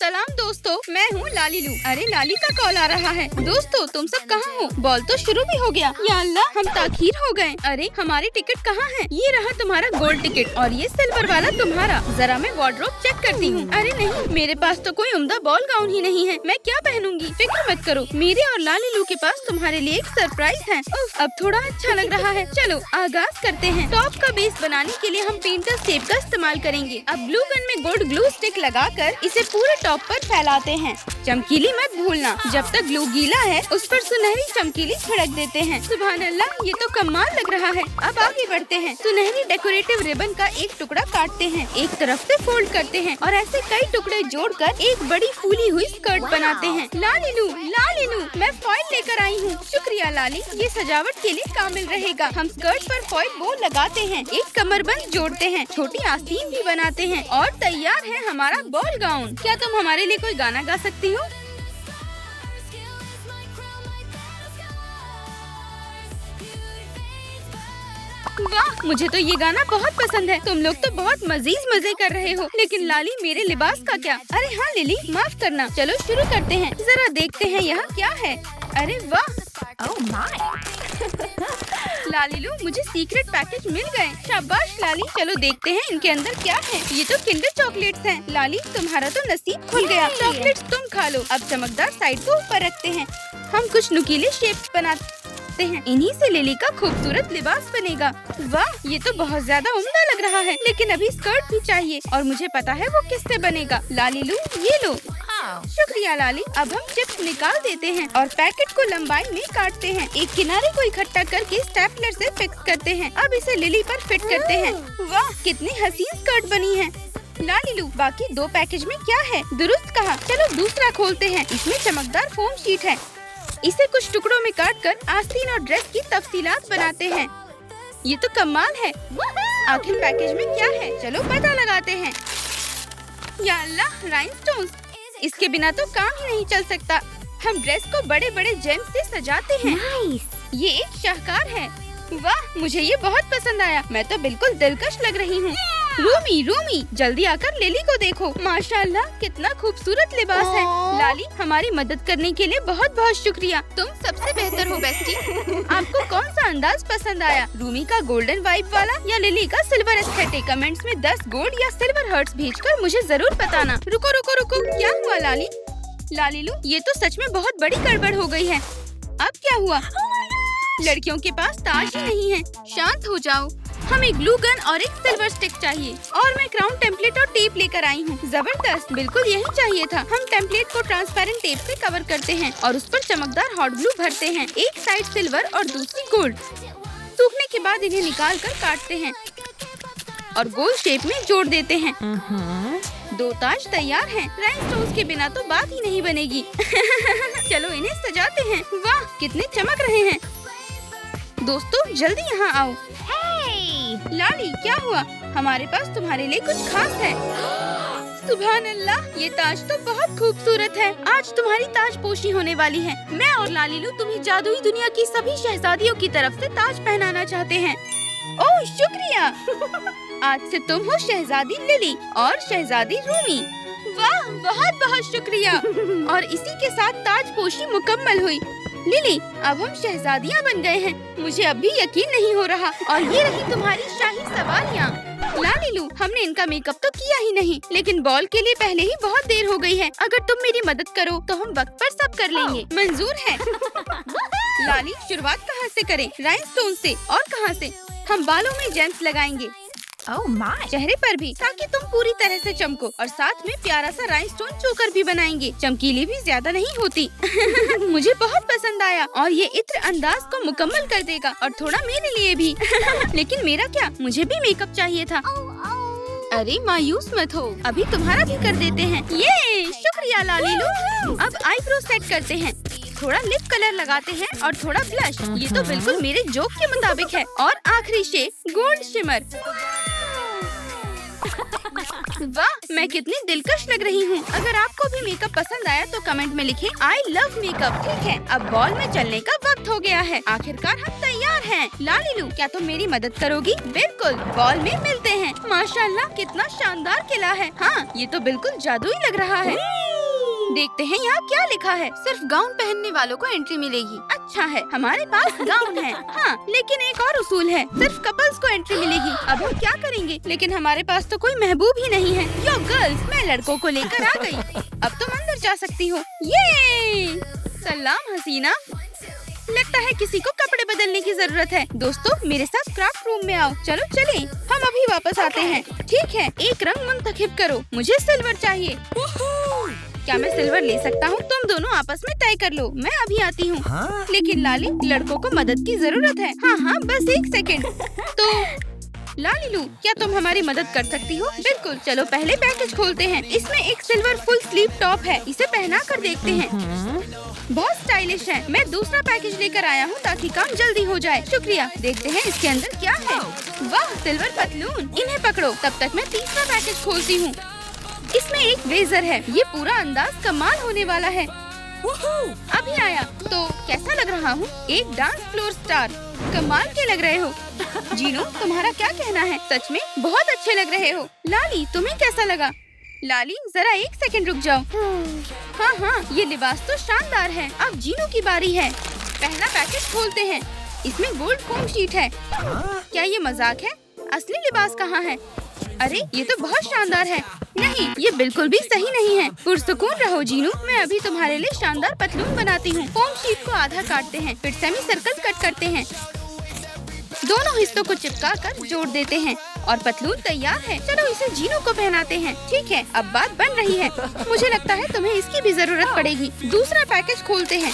सलाम दोस्तों, मैं हूँ लालीलू। अरे लाली का कॉल आ रहा है। दोस्तों तुम सब कहाँ हो? बॉल तो शुरू भी हो गया। या अल्लाह, हम ताखीर हो गए। अरे हमारी टिकट कहाँ है? ये रहा तुम्हारा गोल्ड टिकट और ये सिल्वर वाला तुम्हारा। जरा मैं वार्डरोब चेक करती हूँ। अरे नहीं, मेरे पास तो कोई उम्दा बॉल गाउन ही नहीं है। मैं क्या पहनूंगी? फिक्र मत करो, मेरे और लालीलू के पास तुम्हारे लिए एक सरप्राइज है। अब थोड़ा अच्छा लग रहा है। चलो आगाज करते हैं। टॉप का बेस बनाने के लिए हम पेंटर टेप का इस्तेमाल करेंगे। अब ग्लू गन में गोल्ड ग्लू स्टिक लगाकर इसे पूरे टॉप पर फैलाते हैं। चमकीली मत भूलना, जब तक ग्लू गीला है उस पर सुनहरी चमकीली छिड़क देते हैं। सुभान अल्लाह, ये तो कमाल लग रहा है। अब आगे बढ़ते हैं। सुनहरी डेकोरेटिव रिबन का एक टुकड़ा काटते हैं, एक तरफ से फोल्ड करते हैं और ऐसे कई टुकड़े जोड़कर एक बड़ी फूली हुई स्कर्ट बनाते हैं। लालीलू, मैं फॉइल लेकर आई हूँ। शुक्रिया लाली, ये सजावट के लिए कामिल रहेगा। हम स्कर्ट पर फॉइल बो लगाते हैं, एक कमरबंद जोड़ते हैं, छोटी आस्तीन भी बनाते हैं और तैयार है हमारा बॉल गाउन। क्या तुम हमारे लिए कोई गाना गा सकती हो? वाह, मुझे तो ये गाना बहुत पसंद है। तुम लोग तो बहुत मजे कर रहे हो, लेकिन लाली मेरे लिबास का क्या? अरे हाँ लिली, माफ करना। चलो शुरू करते हैं। जरा देखते हैं यहाँ क्या है। अरे वाह, ओह माय। लालीलू, मुझे सीक्रेट पैकेज मिल गए। शाबाश लाली, चलो देखते हैं इनके अंदर क्या है। ये तो किंडर चॉकलेट्स हैं। लाली, तुम्हारा तो नसीब खुल गया। चॉकलेट्स तुम खा लो। अब चमकदार साइड को ऊपर रखते हैं। हम कुछ नुकीले शेप्स बनाते हैं। इन्हीं से लिली का खूबसूरत लिबास बनेगा। वाह, ये तो बहुत ज्यादा उम्दा लग रहा है, लेकिन अभी स्कर्ट भी चाहिए और मुझे पता है वो किससे बनेगा। लालीलू, ये लो। शुक्रिया लाली। अब हम चिप्स निकाल देते हैं और पैकेट को लंबाई में काटते हैं। एक किनारे को इकट्ठा करके स्टेपलर से फिक्स करते हैं। अब इसे लिली पर फिट करते हैं। वाह, कितनी हसीन स्कर्ट बनी है। लालीलू, बाकी दो पैकेज में क्या है? दुरुस्त कहा। चलो दूसरा खोलते हैं। इसमें चमकदार फोम शीट है। इसे कुछ टुकड़ों में काटकर आस्तीन और ड्रेस की तफसीलात बनाते हैं। ये तो कमाल है। आखिर पैकेज में क्या है? चलो पता लगाते हैं। या अल्लाह, राइनस्टोन्स। इसके बिना तो काम ही नहीं चल सकता। हम ड्रेस को बड़े बड़े जेम्स से सजाते हैं। ये एक शाहकार है। वाह, मुझे ये बहुत पसंद आया। मैं तो बिल्कुल दिलकश लग रही हूँ। रूमी, जल्दी आकर लिली को देखो। माशाल्लाह, कितना खूबसूरत लिबास है। लाली, हमारी मदद करने के लिए बहुत बहुत शुक्रिया। तुम सबसे बेहतर हो बेस्टी। आपको कौन सा अंदाज पसंद आया? रूमी का गोल्डन वाइब वाला या लिली का सिल्वर एस्थेटिक? कमेंट्स में 10 गोल्ड या सिल्वर हर्ट्स भेजकर मुझे जरूर बताना। रुको, क्या हुआ लाली? लालीलू, ये तो सच में बहुत बड़ी गड़बड़ हो गई है। अब क्या हुआ? लड़कियों के पास ताज ही नहीं है। शांत हो जाओ। हमें ग्लू गन और एक सिल्वर स्टिक चाहिए और मैं क्राउन टेम्पलेट और टेप लेकर आई हूँ। जबरदस्त, बिल्कुल यही चाहिए था। हम टेम्पलेट को ट्रांसपेरेंट टेप से कवर करते हैं और उस पर चमकदार हॉट ग्लू भरते हैं। एक साइड सिल्वर और दूसरी गोल्ड। सूखने के बाद इन्हें निकाल कर काटते हैं और गोल शेप में जोड़ देते हैं। 2 ताज तैयार हैं। राइनस्टोन्स के बिना तो बात ही नहीं बनेगी। चलो इन्हें सजाते हैं। वाह, कितने चमक रहे हैं। दोस्तों जल्दी यहाँ आओ। लाली, क्या हुआ? हमारे पास तुम्हारे लिए कुछ खास है। सुभान अल्लाह, ये ताज तो बहुत खूबसूरत है। आज तुम्हारी ताजपोशी होने वाली है। मैं और लालीलू तुम्हें जादुई दुनिया की सभी शहजादियों की तरफ से ताज पहनाना चाहते हैं। ओह शुक्रिया। आज से तुम हो शहजादी लिली और शहजादी रूमी। वाह, बहुत बहुत शुक्रिया। और इसी के साथ ताजपोशी मुकम्मल हुई। लिली, अब हम शहजादियाँ बन गए हैं। मुझे अब भी यकीन नहीं हो रहा। और ये रही तुम्हारी शाही सवारियाँ। लालीलू, हमने इनका मेकअप तो किया ही नहीं, लेकिन बॉल के लिए पहले ही बहुत देर हो गई है। अगर तुम मेरी मदद करो तो हम वक्त पर सब कर लेंगे। मंजूर है। लाली, शुरुआत कहाँ से करें? राइनस्टोन से। और कहाँ से? हम बालों में जेम्स लगाएंगे। ओह माय, चेहरे पर भी, ताकि तुम पूरी तरह से चमको। और साथ में प्यारा सा राइनस्टोन चोकर भी बनाएंगे। चमकीली भी ज्यादा नहीं होती। मुझे बहुत पसंद आया और ये इत्र अंदाज को मुकम्मल कर देगा और थोड़ा मेरे लिए भी। लेकिन मेरा क्या? मुझे भी मेकअप चाहिए था। अरे मायूस मत हो, अभी तुम्हारा भी कर देते हैं। ये शुक्रिया लालीलू। अब आईब्रो सेट करते हैं। थोड़ा लिप कलर लगाते हैं और थोड़ा ब्लश। ये तो बिल्कुल मेरे जोक के मुताबिक है। और आखिरी शेड गोल्ड शिमर। वाह, मैं कितनी दिलकश लग रही हूँ। अगर आपको भी मेकअप पसंद आया तो कमेंट में लिखें आई लव मेकअप। ठीक है, अब बॉल में चलने का वक्त हो गया है। आखिरकार हम तैयार हैं। लालीलू, क्या तुम मेरी मदद करोगी? बिल्कुल, बॉल में मिलते हैं। माशाल्लाह, कितना शानदार किला है। हाँ, ये तो बिल्कुल जादुई लग रहा है। देखते हैं यहाँ क्या लिखा है। सिर्फ गाउन पहनने वालों को एंट्री मिलेगी। अच्छा है, हमारे पास गाउन है। हाँ, लेकिन एक और उसूल है, सिर्फ कपल्स को एंट्री मिलेगी। अब हम क्या करेंगे? लेकिन हमारे पास तो कोई महबूब ही नहीं है। यो गर्ल्स, मैं लड़कों को लेकर आ गई। अब तुम अंदर जा सकती हो। ये सलाम हसीना। लगता है किसी को कपड़े बदलने की जरूरत है। दोस्तों, मेरे साथ क्राफ्ट रूम में आओ। चलो चलें। हम अभी वापस आते हैं। ठीक है, एक रंग मुंतखब करो। मुझे सिल्वर चाहिए। क्या मैं सिल्वर ले सकता हूँ? तुम दोनों आपस में तय कर लो, मैं अभी आती हूँ। लेकिन लाली, लड़कों को मदद की जरूरत है। हाँ हाँ, बस एक सेकंड। तो लालीलू, क्या तुम हमारी मदद कर सकती हो? बिल्कुल, चलो पहले पैकेज खोलते हैं। इसमें एक सिल्वर फुल स्लीव टॉप है। इसे पहना कर देखते हैं। बहुत स्टाइलिश है। मैं दूसरा पैकेज लेकर आया हूँ ताकि काम जल्दी हो जाए। शुक्रिया। देखते हैं इसके अंदर क्या है। वाह, सिल्वर पतलून। इन्हें पकड़ो, तब तक मैं तीसरा पैकेज खोलती हूँ। इसमें एक ब्लेजर है। ये पूरा अंदाज कमाल होने वाला है। अभी आया। तो कैसा लग रहा हूँ? एक डांस फ्लोर स्टार। कमाल के लग रहे हो। जीनू, तुम्हारा क्या कहना है? सच में बहुत अच्छे लग रहे हो। लाली, तुम्हें कैसा लगा? लाली, जरा एक सेकंड रुक जाओ। हाँ हाँ, ये लिबास तो शानदार है। अब जीनू की बारी है। पहला पैकेज खोलते हैं। इसमें गोल्ड फोम शीट है। क्या ये मजाक है? असली लिबास कहाँ है? अरे, ये तो बहुत शानदार है। नहीं, ये बिल्कुल भी सही नहीं है। पुरसुकून रहो जीनू, मैं अभी तुम्हारे लिए शानदार पतलून बनाती हूँ। फोम शीट को आधा काटते हैं, फिर सेमी सर्कल कट करते हैं। दोनों हिस्सों को चिपका कर जोड़ देते हैं और पतलून तैयार है। चलो इसे जीनू को पहनाते हैं। ठीक है, अब बात बन रही है। मुझे लगता है तुम्हें इसकी भी जरूरत पड़ेगी। दूसरा पैकेज खोलते हैं।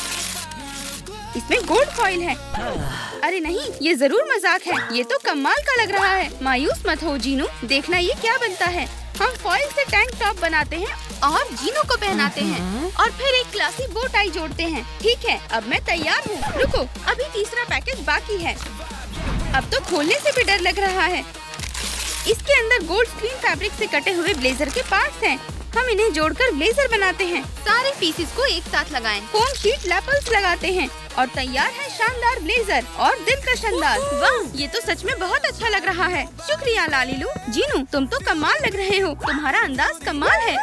इसमें गोल्ड फॉइल है। अरे नहीं, ये जरूर मजाक है। ये तो कमाल का लग रहा है। मायूस मत हो जीनू, देखना ये क्या बनता है। हम फॉइल से टैंक टॉप बनाते हैं और जीनू को पहनाते हैं और फिर एक क्लासी बो टाई जोड़ते हैं। ठीक है, अब मैं तैयार हूँ। रुको, अभी तीसरा पैकेज बाकी है। अब तो खोलने से भी डर लग रहा है। इसके अंदर गोल्ड स्क्रीन फैब्रिक से कटे हुए ब्लेजर के पार्ट्स हैं। हम इन्हें जोड़कर ब्लेजर बनाते हैं। सारे पीसेस को एक साथ लगाएं। फोम शीट लेपल्स लगाते हैं और तैयार है शानदार ब्लेजर और दिलकश अंदाज। वाह, ये तो सच में बहुत अच्छा लग रहा है। शुक्रिया लालीलू। जीनू, तुम तो कमाल लग रहे हो। तुम्हारा अंदाज कमाल है।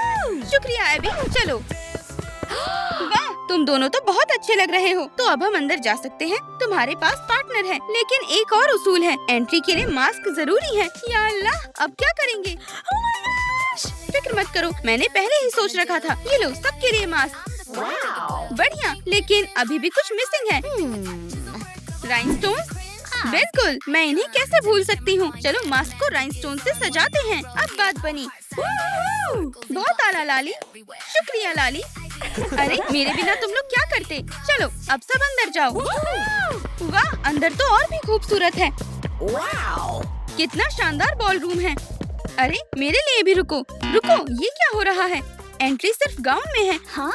शुक्रिया एबी। चलो। वाह, तुम दोनों तो बहुत अच्छे लग रहे हो। तो अब हम अंदर जा सकते हैं। तुम्हारे पास पार्टनर है, लेकिन एक और उसूल है। एंट्री के लिए मास्क जरूरी है। या अल्लाह, अब क्या करेंगे? फिक्र मत करो, मैंने पहले ही सोच रखा था। ये लो, सबके लिए मास्क। बढ़िया, लेकिन अभी भी कुछ मिसिंग है। राइनस्टोन्स? बिल्कुल, मैं इन्हें कैसे भूल सकती हूँ। चलो मास्क को राइनस्टोन से सजाते हैं। अब बात बनी। बहुत आला लाली। शुक्रिया लाली। अरे, मेरे बिना तुम लोग क्या करते? चलो अब सब अंदर जाओ। वाह, अंदर तो और भी खूबसूरत है। कितना शानदार बॉल रूम है। अरे, मेरे लिए भी रुको। रुको, ये क्या हो रहा है? एंट्री सिर्फ गाउन में है। हाँ?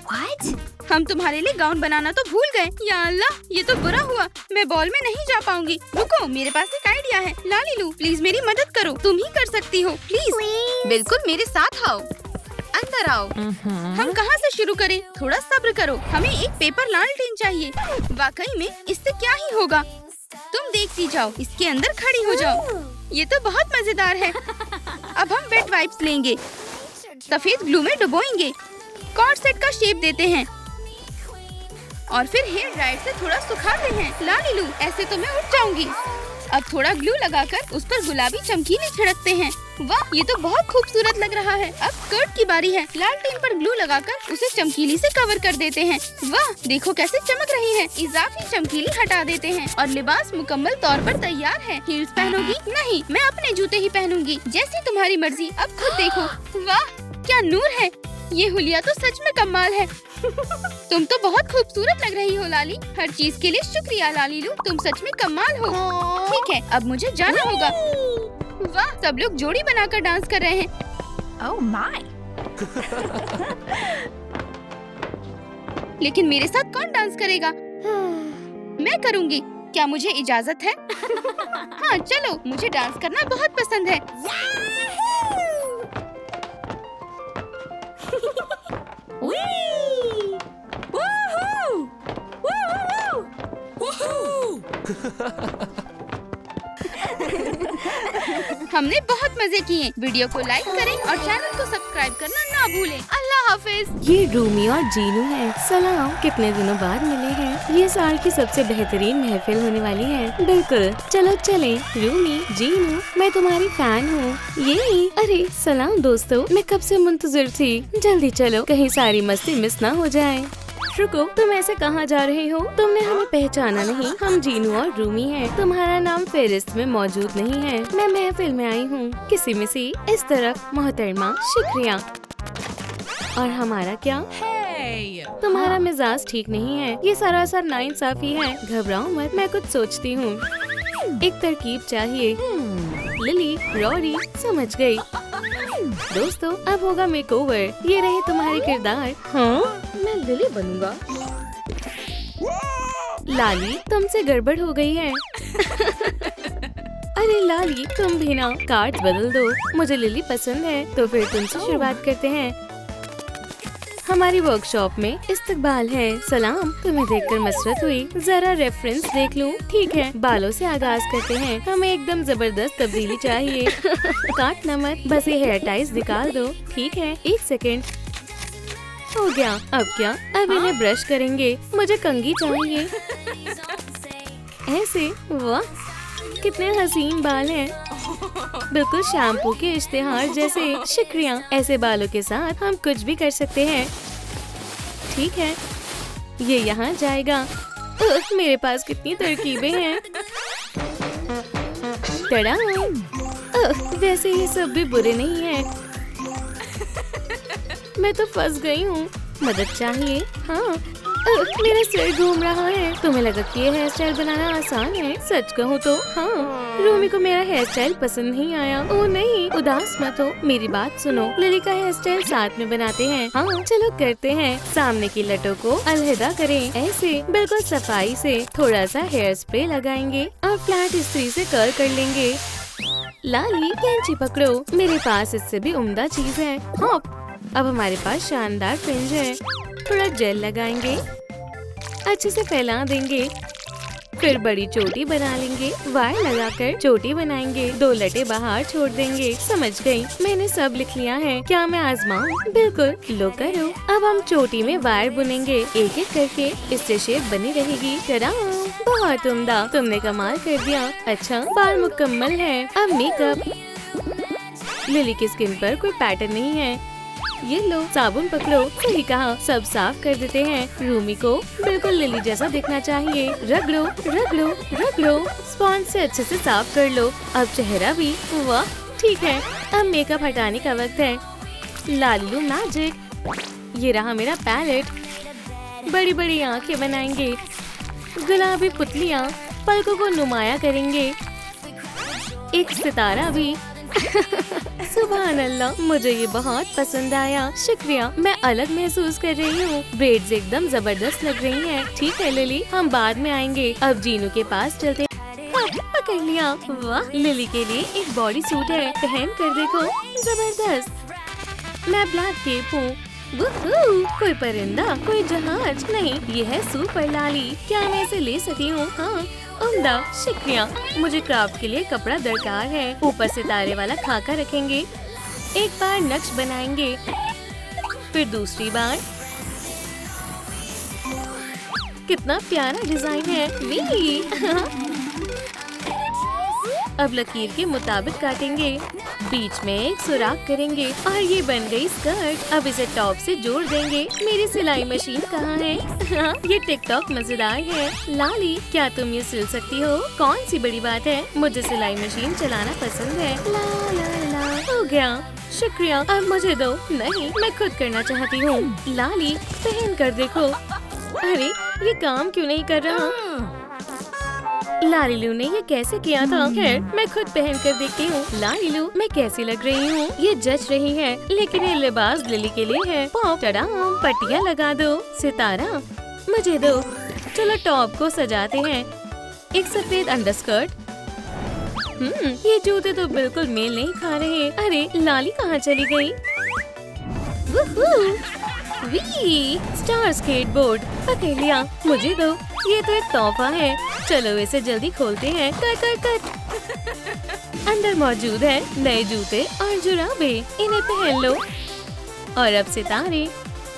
What? हम तुम्हारे लिए गाउन बनाना तो भूल गए। या अल्लाह, ये तो बुरा हुआ। मैं बॉल में नहीं जा पाऊंगी। रुको, मेरे पास एक आइडिया है। लालीलू, प्लीज मेरी मदद करो। तुम ही कर सकती हो। प्लीज। बिल्कुल, मेरे साथ आओ। अंदर आओ। हम कहाँ से शुरू करें? थोड़ा सब्र करो। हमें एक पेपर लालटेन चाहिए। वाकई में इससे क्या ही होगा। तुम देखती जाओ, इसके अंदर खड़ी हो जाओ। ये तो बहुत मजेदार है। अब हम वेट वाइप्स लेंगे, सफेद ग्लू में डुबोएंगे, कॉर्ड सेट का शेप देते हैं और फिर हेयर ड्रायर से थोड़ा सुखाते हैं। लालीलू, ऐसे तो मैं उठ जाऊंगी। अब थोड़ा ग्लू लगाकर उस पर गुलाबी चमकीले छिड़कते हैं। वाह, ये तो बहुत खूबसूरत लग रहा है। अब स्कर्ट की बारी है। लालटेन पर ग्लू लगाकर उसे चमकीली से कवर कर देते हैं। वाह, देखो कैसे चमक रही है। इजाफी चमकीली हटा देते हैं और लिबास मुकम्मल तौर पर तैयार है। हील्स पहनोगी? नहीं, मैं अपने जूते ही पहनूंगी। जैसी तुम्हारी मर्जी। अब खुद देखो। वाह, क्या नूर है। ये हुलिया तो सच में कमाल है। तुम तो बहुत खूबसूरत लग रही हो लाली। हर चीज के लिए शुक्रिया लालीलू, तुम सच में कमाल हो। ठीक है, अब मुझे जाना होगा। वाह, सब लोग जोड़ी बनाकर डांस कर रहे हैं। Oh my. लेकिन मेरे साथ कौन डांस करेगा? मैं करूँगी। क्या मुझे इजाजत है? हाँ चलो, मुझे डांस करना बहुत पसंद है। हमने बहुत मजे किए। वीडियो को लाइक करें और चैनल को सब्सक्राइब करना ना भूलें। अल्लाह हाफिज। ये रूमी और जीनू है। सलाम, कितने दिनों बाद मिले हैं। ये साल की सबसे बेहतरीन महफिल होने वाली है। बिल्कुल, चलो चलें। रूमी, जीनू, मैं तुम्हारी फैन हूँ। ये अरे सलाम दोस्तों, मैं कब से मुंतजिर थी। जल्दी चलो, कहीं सारी मस्ती मिस ना हो जाए। रुको, तुम ऐसे कहाँ जा रहे हो? तुमने हमें पहचाना नहीं? हम जीनू और रूमी हैं। तुम्हारा नाम फेरिस्त में मौजूद नहीं है। मैं महफिल में आई हूँ। किसी में से इस तरफ मोहतरमा, शुक्रिया। और हमारा क्या? तुम्हारा मिजाज ठीक नहीं है। ये सरासर नाइंसाफी है। घबराओ मत, मैं कुछ सोचती हूँ। एक तरकीब चाहिए। लिली, रॉरी, समझ गई। दोस्तों, अब होगा मेकओवर। ये रहे तुम्हारे किरदार। हाँ, मैं लिली बनूंगा। लाली, तुमसे गड़बड़ हो गई है। अरे लाली, तुम भी ना कार्ड बदल दो। मुझे लिली पसंद है, तो फिर तुमसे शुरुआत करते हैं। हमारी वर्कशॉप में इस्तकबाल है। सलाम, तुम्हें देखकर मसरत हुई। जरा रेफरेंस देख लूं। ठीक है, बालों से आगाज करते हैं। हमें एकदम जबरदस्त तब्दीली चाहिए। काटना मत, बस ये हेयर टाइज निकाल दो। ठीक है, 1 सेकेंड। हो गया। अब क्या? अब इन्हें ब्रश करेंगे। मुझे कंघी चाहिए। ऐसे, वाह, कितने हसीन बाल हैं। बिल्कुल शैम्पू के इश्तिहार जैसे। शुक्रिया। ऐसे बालों के साथ हम कुछ भी कर सकते हैं। ठीक है, ये यहाँ जाएगा। मेरे पास कितनी तरकीबें हैं। टड़ा। वैसे ये सब भी बुरे नहीं हैं। मैं तो फंस गई हूँ। मदद चाहिए। हाँ, मेरा सिर घूम रहा है। तुम्हें लगा कि ये हेयर स्टाइल बनाना आसान है? सच कहूँ तो हाँ, रूमी को मेरा हेयर स्टाइल पसंद नहीं आया। ओह नहीं, उदास मत हो, मेरी बात सुनो। लिली का हेयर स्टाइल साथ में बनाते हैं। हाँ चलो करते हैं। सामने की लटों को अलहदा करें। ऐसे बिल्कुल सफाई से। थोड़ा सा हेयर स्प्रे लगाएंगे और फ्लैट इस्त्री से कर्ल कर लेंगे। लाली, कैंची पकड़ो। मेरे पास इससे भी उम्दा चीज है। हाँ, अब हमारे पास शानदार फ्रिंज है। थोड़ा जेल लगाएंगे, अच्छे से फैला देंगे, फिर बड़ी चोटी बना लेंगे। वायर लगाकर चोटी बनाएंगे। 2 लटे बाहर छोड़ देंगे। समझ गई, मैंने सब लिख लिया है। क्या मैं आजमाऊं? बिल्कुल, लो करो। अब हम चोटी में वायर बुनेंगे, एक एक करके। इससे शेप बनी रहेगी। टड़ा, बहुत उम्दा, तुमने कमाल कर दिया। अच्छा, बाल मुकम्मल है। अब मेकअप। लिली की स्किन पर कोई पैटर्न नहीं है। ये लो, साबुन पकड़ो। सही कहा, सब साफ कर देते हैं। रूमी को बिल्कुल लिली जैसा दिखना चाहिए। रगड़ो रगड़ो रगड़ो। स्पॉन्ज से अच्छे से साफ कर लो। अब चेहरा भी। वाह, ठीक है, अब मेकअप हटाने का वक्त है। लालू मैजिक। ये रहा मेरा पैलेट। बड़ी बड़ी आंखें बनाएंगे, गुलाबी पुतलियाँ, पलकों को नुमाया करेंगे, एक सितारा भी। सुभान अल्लाह, मुझे ये बहुत पसंद आया। शुक्रिया, मैं अलग महसूस कर रही हूँ। ब्रेड्स एकदम जबरदस्त लग रही हैं। ठीक है लिली, हम बाद में आएंगे। अब जीनू के पास चलते। हाँ, पकड़ लिया। वाह, लिली के लिए एक बॉडी सूट है, पहन कर देखो। जबरदस्त। मैं ब्लैक केप हूँ। कोई परिंदा, कोई जहाज नहीं, ये है सुपर लाली। क्या मैं इसे ले सकती हूँ? हाँ, उम्दा, शुक्रिया। मुझे क्राफ्ट के लिए कपड़ा दरकार है। ऊपर सितारे वाला खाका रखेंगे। एक बार नक्श बनाएंगे, फिर दूसरी बार। कितना प्यारा डिजाइन है। वी अब लकीर के मुताबिक काटेंगे, बीच में एक सुराख करेंगे और ये बन गई स्कर्ट। अब इसे टॉप से जोड़ देंगे। मेरी सिलाई मशीन कहाँ है? हाँ, ये टिकटॉक मजेदार है। लाली, क्या तुम ये सिल सकती हो? कौन सी बड़ी बात है, मुझे सिलाई मशीन चलाना पसंद है। ला ला ला, हो गया। शुक्रिया, अब मुझे दो। नहीं, मैं खुद करना चाहती हूँ। लाली, पहन कर देखो। अरे, ये काम क्यों नहीं कर रहा? लालीलू ने ये कैसे किया था? खैर, मैं खुद पहन कर देखती हूँ। लालीलू, मैं कैसी लग रही हूँ? ये जच रही है, लेकिन ये लिबास लिली के लिए है। टड़ा, पट्टियाँ लगा दो। सितारा, मुझे दो। चलो टॉप को सजाते हैं। एक सफेद अंडरस्कर्ट। ये जूते तो बिल्कुल मेल नहीं खा रहे। अरे, लाली कहाँ चली गई? वी, स्टार स्केटबोर्ड, पकड़ लिया। मुझे दो, ये तो एक तोहफा है। चलो इसे जल्दी खोलते हैं। Cut cut cut. अंदर मौजूद है नए जूते और जुराबे। इन्हें पहन लो। और अब सितारे।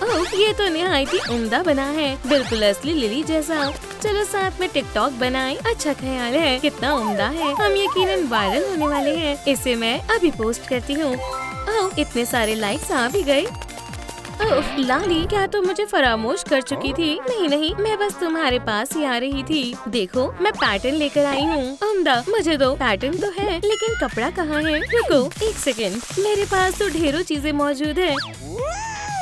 ओह, ये तो निहायत ही उम्दा बना है, बिल्कुल असली लिली जैसा। चलो साथ में टिकटॉक बनाएं। अच्छा ख्याल है, कितना उम्दा है। हम यकीनन वायरल होने वाले हैं। इसे मैं अभी पोस्ट करती हूँ। ओह, इतने सारे लाइक्स आ भी गए। ओह लाली, क्या तुम मुझे फरामोश कर चुकी थी? नहीं नहीं, मैं बस तुम्हारे पास ही आ रही थी। देखो, मैं पैटर्न लेकर आई हूँ। उम्दा, मुझे दो। पैटर्न तो है, लेकिन कपड़ा कहाँ है? रुको एक सेकंड, मेरे पास तो ढेरों चीजें मौजूद है।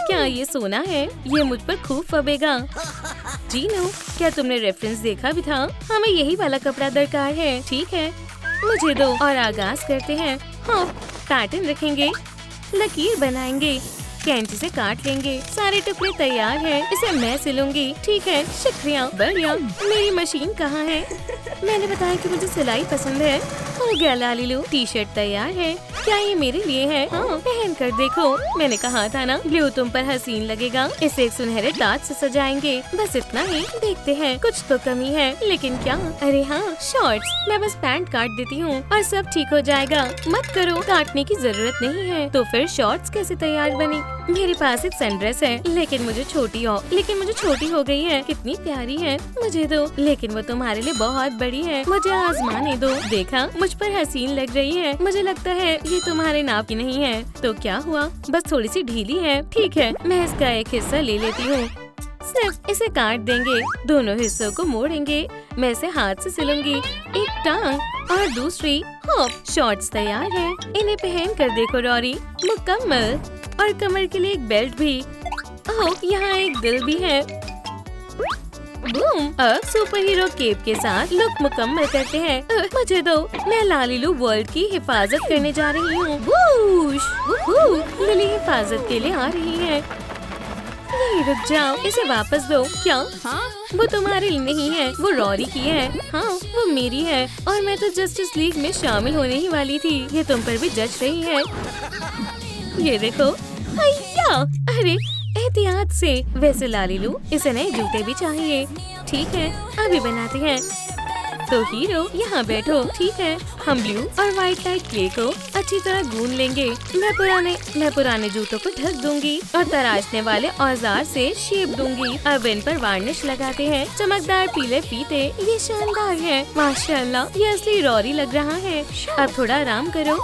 क्या ये सोना है? ये मुझ पर खूब फबेगा। जीनू, क्या तुमने रेफरेंस देखा भी था? हमें यही वाला कपड़ा दरकार है। ठीक है, मुझे दो और आगाज करते हैं। हाँ, पैटर्न रखेंगे, लकीर बनाएंगे, कैंची से काट लेंगे। सारे टुकड़े तैयार हैं। इसे मैं सिलूंगी। ठीक है, शुक्रिया। बढ़िया। मेरी मशीन कहाँ है? मैंने बताया कि मुझे सिलाई पसंद है। हो गया लालीलू, टी शर्ट तैयार है। क्या ये मेरे लिए है? हाँ, पहन कर देखो। मैंने कहा था ना, ब्लू तुम पर हसीन लगेगा। इसे एक सुनहरे ताज से सजाएंगे। बस इतना ही। देखते हैं, कुछ तो कमी है, लेकिन क्या? अरे हाँ, शॉर्ट्स। मैं बस पैंट काट देती हूँ और सब ठीक हो जाएगा। मत करो, काटने की जरूरत नहीं है। तो फिर शॉर्ट्स कैसे तैयार बनी? मेरे पास एक सनड्रेस है, लेकिन मुझे छोटी हो गई है। कितनी प्यारी है, मुझे दो। लेकिन वो तुम्हारे लिए बहुत बड़ी है, मुझे आजमाने दो। देखा, मुझ पर हसीन लग रही है। मुझे लगता है ये तुम्हारे नाप की नहीं है। तो क्या हुआ? बस थोड़ी सी ढीली है। ठीक है, मैं इसका एक हिस्सा ले लेती हूँ। सिर्फ इसे काट देंगे, दोनों हिस्सों को मोड़ेंगे। मैं इसे हाथ से सिलूंगी, एक टांग और दूसरी। हाँ, शॉर्ट्स तैयार है। इन्हें पहन कर देखो रॉरी, मुकम्मल। और कमर के लिए एक बेल्ट भी। ओह, यहाँ एक दिल भी है। बूम! अब सुपर हीरो केप के साथ लुक मुकम्मल करते हैं। मुझे दो, मैं लालीलू वर्ल्ड की हिफाजत करने जा रही हूँ। वूश! वूहू! लिली हिफाजत के लिए आ रही है। नहीं, रुक जाओ, इसे वापस दो। क्या? हाँ, वो तुम्हारे लिए नहीं है, वो रॉरी की है। हाँ, वो मेरी है, और मैं तो जस्टिस लीग में शामिल होने ही वाली थी। ये तुम पर भी जच रही है। ये देखो। अय्या! अरे एहतियात से। वैसे लालीलू, इसे नए जूते भी चाहिए। ठीक है, अभी बनाते हैं। तो हीरो, यहाँ बैठो। ठीक है, हम ब्लू और व्हाइट लाइट क्ले को अच्छी तरह गूंद लेंगे। मैं पुराने जूतों को ढक दूंगी और तराशने वाले औजार से शेप दूंगी। अब इन पर वार्निश लगाते हैं। चमकदार पीले फीते, ये शानदार है। माशाल्लाह, ये असली रॉरी लग रहा है। अब थोड़ा आराम करो।